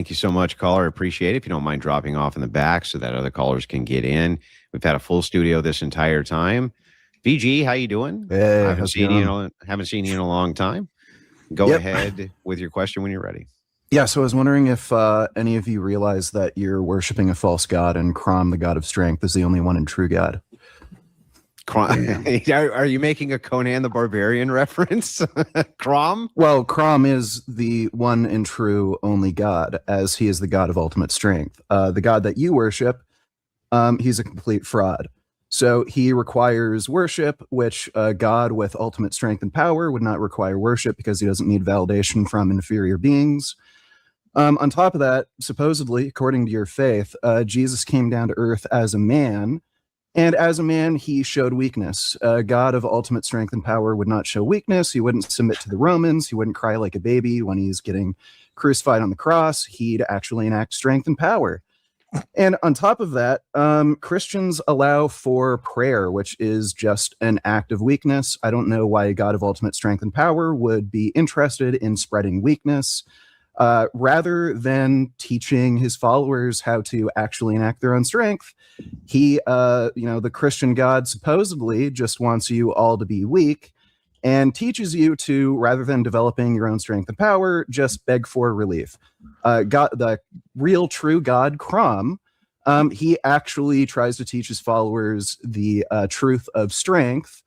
Thank you so much, caller. Appreciate it. If you don't mind dropping off in the back so that other callers can get in. We've had a full studio this entire time. VG, how you doing? Hey, I haven't seen you in a long time. Go ahead with your question when you're ready. Yeah, so I was wondering if any of you realize that you're worshiping a false god and Crom, the god of strength, is the only one and true god. Are you making a Conan the Barbarian reference? Crom? Well, Crom is the one and true only god, as he is the god of ultimate strength. The god that you worship, he's a complete fraud. So he requires worship, which a god with ultimate strength and power would not require worship because he doesn't need validation from inferior beings. On top of that, supposedly, according to your faith, Jesus came down to earth as a man. And as a man, he showed weakness. A god of ultimate strength and power would not show weakness. He wouldn't submit to the Romans. He wouldn't cry like a baby when he's getting crucified on the cross. He'd actually enact strength and power. And on top of that, Christians allow for prayer, which is just an act of weakness. I don't know why a god of ultimate strength and power would be interested in spreading weakness. Rather than teaching his followers how to actually enact their own strength, he, the Christian God supposedly just wants you all to be weak and teaches you to, rather than developing your own strength and power, just beg for relief. God, the real true God, Crom, he actually tries to teach his followers the truth of strength.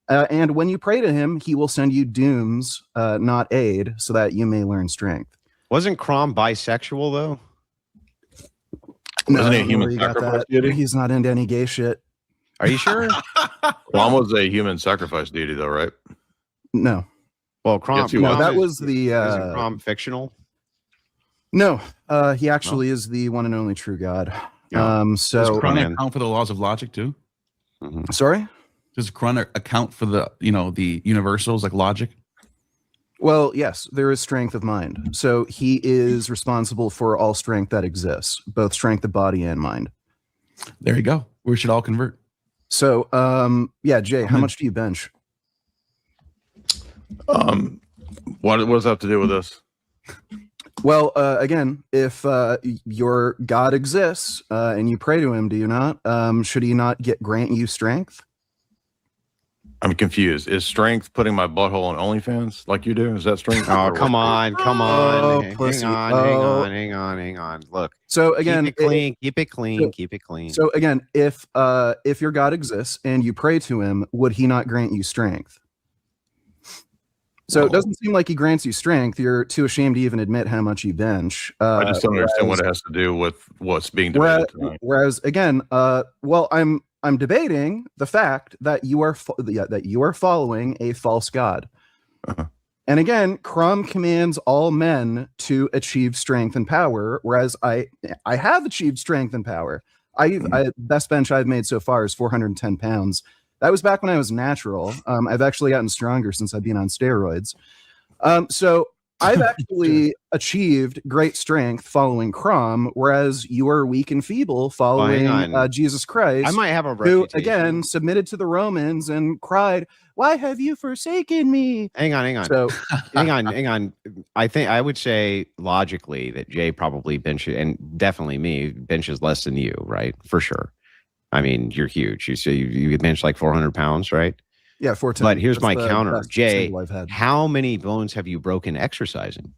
And when you pray to him, he will send you dooms, not aid, so that you may learn strength. Wasn't Crom bisexual, though? No, Wasn't he a human sacrifice deity? He's not into any gay shit. Are you sure? Crom was a human sacrifice deity, though, right? No. Well, Crom. Yes, he No, was. that was the. Isn't Crom fictional? No, he actually is the one and only true God. Yeah. Does Cron account for the laws of logic too? Mm-hmm. Sorry? Does Cron account for the universals like logic? Well, yes, there is strength of mind. So he is responsible for all strength that exists, both strength of body and mind. There you go. We should all convert. So, Jay, how much do you bench? What does that have to do with this? Well, again, if your God exists and you pray to him, do you not? Should he not grant you strength? I'm confused. Is strength putting my butthole on OnlyFans like you do? Is that strength? Oh, come on. Oh, Hang pussy. on. Look. So again, keep it clean. So again, if your God exists and you pray to him, would he not grant you strength? So it doesn't seem like he grants you strength. You're too ashamed to even admit how much you bench. I just don't understand what it has to do with what's being debated tonight. Whereas again, I'm debating the fact that you are following a false god. Uh-huh. And again, Crom commands all men to achieve strength and power, whereas I have achieved strength and power. Best bench I've made so far is 410 pounds. That was back when I was natural. I've actually gotten stronger since I've been on steroids. So I've actually achieved great strength following Crom, whereas you are weak and feeble following Jesus Christ. I might have a who, reputation. again, submitted to the Romans and cried, "Why have you forsaken me?" Hang on. So, hang on. I would say logically that Jay probably benches, and definitely me, benches less than you, right? For sure. I mean, you're huge. You say you bench like 400 pounds, right? Yeah, 410. But here's my counter. Jay, how many bones have you broken exercising?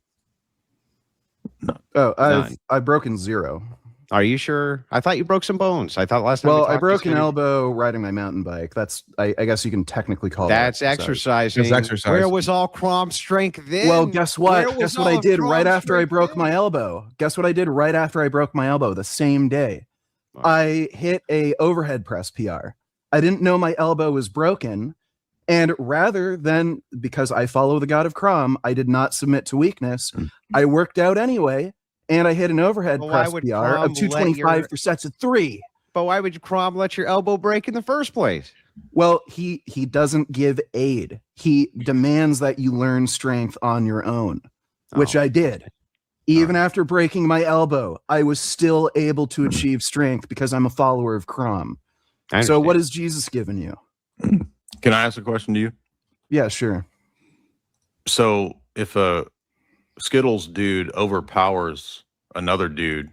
Oh, I've broken 0. Are you sure? I thought you broke some bones. I thought last time. Well, I broke an elbow riding my mountain bike. That's I guess you can technically call that's exercising. That's exercise. Where was all Crom's strength then? Well, guess what? Guess what I did right after I broke my elbow? Guess what I did right after I broke my elbow the same day? Wow. I hit a overhead press PR. I didn't know my elbow was broken. And rather than, because I follow the God of Crom, I did not submit to weakness. I worked out anyway, and I hit an overhead press PR of 225 for sets of 3. But why would Crom let your elbow break in the first place? Well, he doesn't give aid. He demands that you learn strength on your own, which I did. Even after breaking my elbow, I was still able to achieve strength because I'm a follower of Crom. So what has Jesus given you? Can I ask a question to you? Yeah, sure. So if a Skittles dude overpowers another dude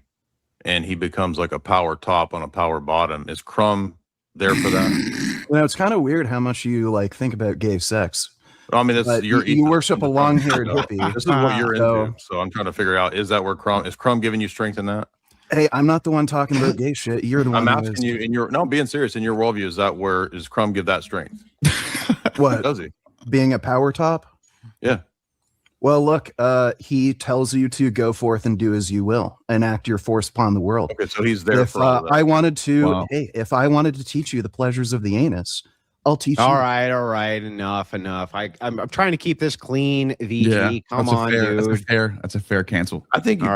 and he becomes like a power top on a power bottom, is Crumb there for that? You know, it's kind of weird how much you like think about gay sex. I mean, that's But your you worship a long-haired hippie. This is what you're So- into. So I'm trying to figure out, is that where Crumb is giving you strength in that? Hey, I'm not the one talking about gay shit. You're the one. I'm who asking is. you in your, no, being serious, in your worldview, is that where is Crumb give that strength? What, Does he? being a power top? Yeah. Well, look, he tells you to go forth and do as you will, enact your force upon the world. Okay, so he's there If for all of that. I wanted to, Wow. hey, if I wanted to teach you the pleasures of the anus, I'll teach All you. right, enough. I'm trying to keep this clean, VG. Yeah, Come that's a on, fair, dude. That's a fair cancel. I think you All